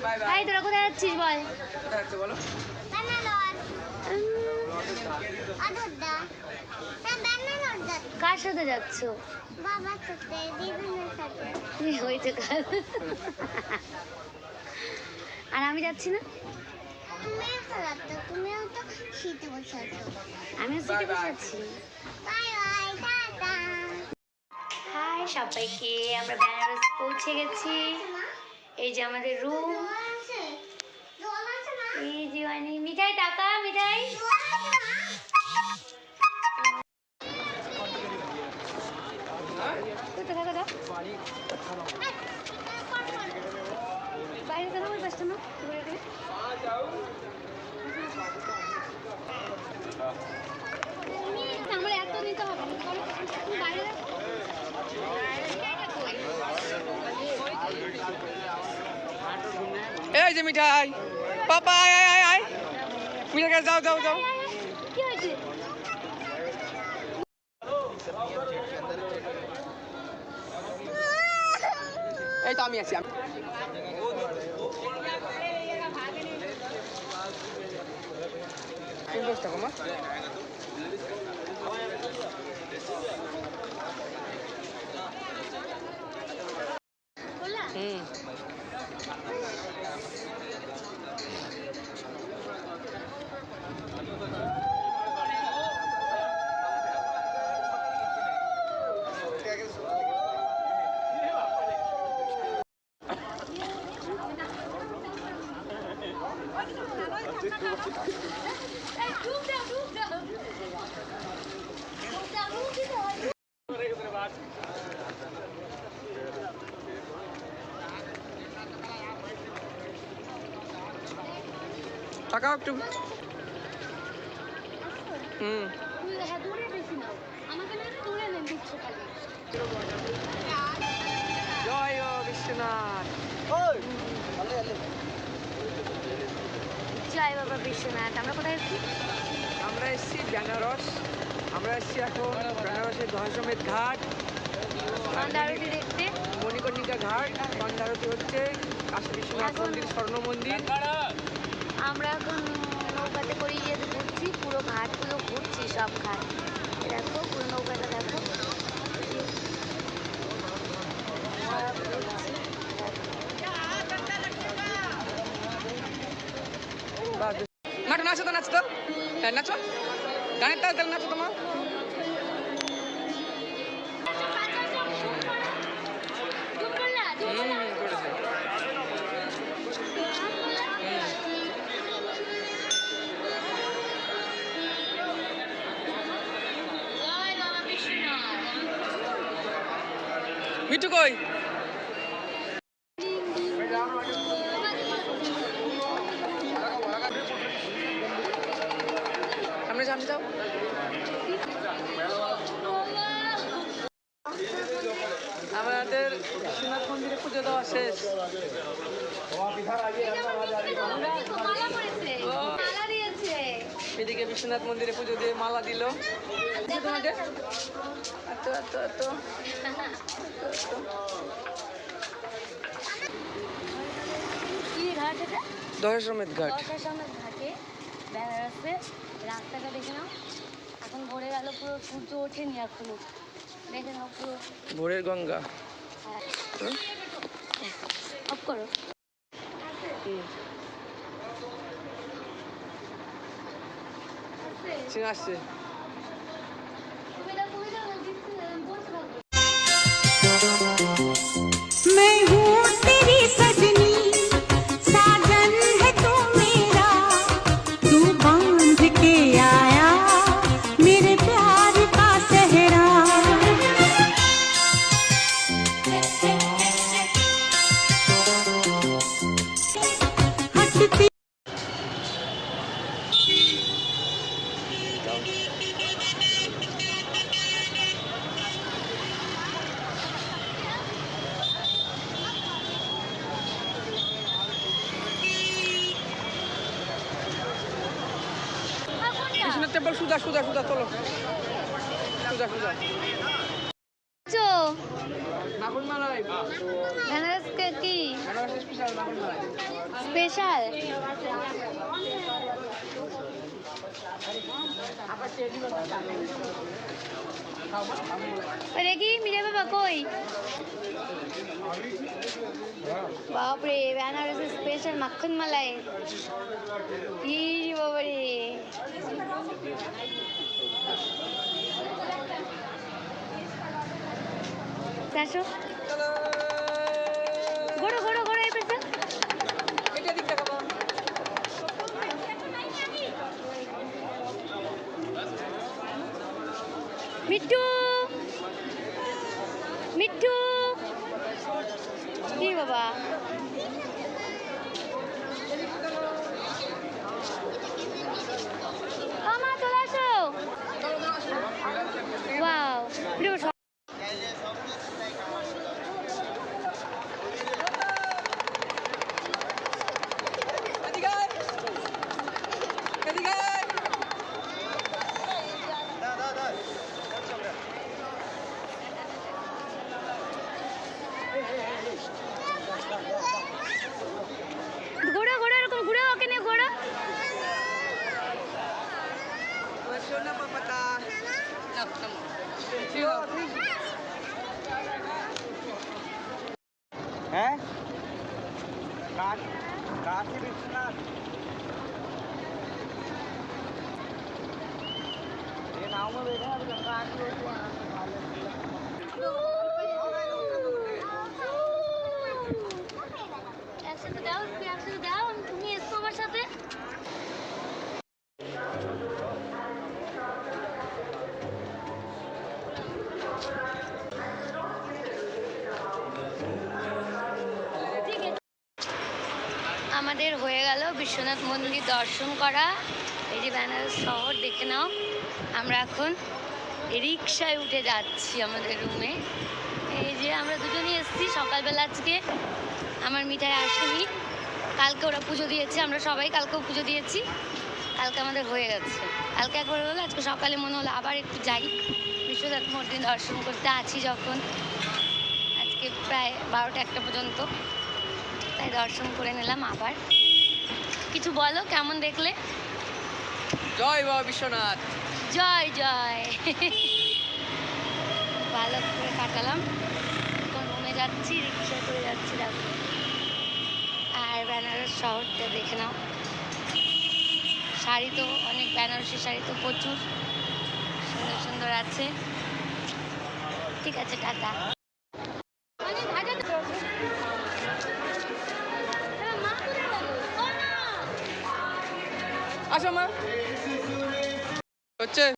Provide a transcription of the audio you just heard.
Bye bye. এই তোরা কোথায় যাচ্ছিস বল? কোথায় যাচ্ছে বলো? কার সাথে যাচ্ছ? বাবার সাথে, দিদির সাথে। হয়েছে কাল। আর আমি যাচ্ছি না। তুমিও তো যাচ্ছ, তুমিও তো শীতে বসে আছো। আমিও সিটে বসে আছি। Bye bye, tata. হাই সবাইকে, আমরা বেনারস পৌঁছে গেছি। এই যে আমাদের রুম। জল আছে? জল আছে না? এই যে মানে মিঠাই, টাকা মিঠাই। জল আছে না? কোথায় থাকা দাও? বাইরে কেন ওই বাসটা না? আমার এত নিতে হবে না, বাইরে এই যে মিঠাই, পাপা আয় আয় আয় আয়, মিঠাই কাছে যাও যাও যাও। কি হয়েছে? এই তো আমি আছি। তুমি বসে থাকো মা। হুম। টাকাও একটু। হুম। জয় ও বিশ্বনাথ। জয় বাবা বিশ্বনাথ। আমরা কোথায় এসেছি? আমরা এসেছি বেনারস। আমরা এসেছি এখন বেনারসের দশমের ঘাট, মন্দারতি দেখতে। মণিকর্ণিকা ঘাট, মন্দারতি হচ্ছে, কাশী বিশ্বনাথ মন্দির, স্বর্ণ মন্দির। আমরা এখন নৌকাতে করে ইয়েতে ঘুরছি, পুরো ঘাটগুলো ঘুরছি, সব ঘাট দেখো, পুরো নৌকাটা দেখো। নাচো নাচো তো, নাচো তো, হ্যাঁ নাচো, গানের তাল তাহলে নাচো তোমার। মিঠু কই? সামনে সামনে যাও। আমাদের বিশ্বনাথ মন্দিরে পুজো দেওয়া শেষ। এদিকে বিশ্বনাথ মন্দিরে পুজো দিয়ে মালা দিল। তোমাদের এত এত এত কি ঘাট এটা? দশমের ঘাট। দশাশ্রমের ঘাটে বেনারসে রাস্তাটা দেখে নাও। এখন ভরে গেল, পুরো সূর্য ওঠেনি এখনো, দেখে নাও পুরো। ভোরের গঙ্গা। অফ করো। আসছে। मैं हूँ तेरी सजनी, साजन है तू मेरा, तू बांध के आया मेरे प्यार का सेहरा। हटती বিশ্বনাথ টেম্পল সুজা সুজা সুজা, চলো সুজা সুজা। নাকুল মালাই বেনারস কি? বেনারস স্পেশাল স্পেশাল দেখি মিরে বাবা কই বাপরে বেনারসি স্পেশাল মাখন মালাই ই বাবারে আসো ঘোড়ো ঘোড়ো ঘোড়ো এই পেছন এটা দিক দেখাবো মিঠু মিঠু কি বাবা মা চলে আসো ওয়াও এদিকে আয়। এদিকে আয়। ঘোড়া ঘোড়া এরকম ঘুরে ওকে নিয়ে ঘোড়া সোনা পাপাটা না না हैं काशी विश्वनाथ ये नाव में बैठे हैं, अभी गंगा आरती हो रही है। একসাথে দাও একসাথে দাও তুমি এসো আমার সাথে আমাদের হয়ে গেল বিশ্বনাথ মন্দির দর্শন করা এই যে বেনারস শহর দেখে নাও আমরা এখন রিক্সায় উঠে যাচ্ছি আমাদের রুমে এই যে আমরা দুজনেই এসেছি সকালবেলা আজকে আমার মিঠাই আসেনি কালকে ওরা পুজো দিয়েছে আমরা সবাই কালকেও পুজো দিয়েছি কালকে আমাদের হয়ে গেছে কালকে একবার হলো আজকে সকালে মনে হলো আবার একটু যাই বিশ্বনাথ মন্দির দর্শন করতে আছি যখন আজকে প্রায় 12টা 1টা পর্যন্ত তাই দর্শন করে নিলাম আবার কিছু বলো কেমন দেখলে জয় বাবা বিশ্বনাথ জয় জয় ভালো করে কাটালাম এখন রুমে যাচ্ছি রিক্সা করে যাচ্ছি দেখো আর বেনারস শহরটা দেখে নাও শাড়ি তো অনেক বেনারসি শাড়ি তো প্রচুর সুন্দর সুন্দর আছে ঠিক আছে টাটা আসো মা হচ্ছে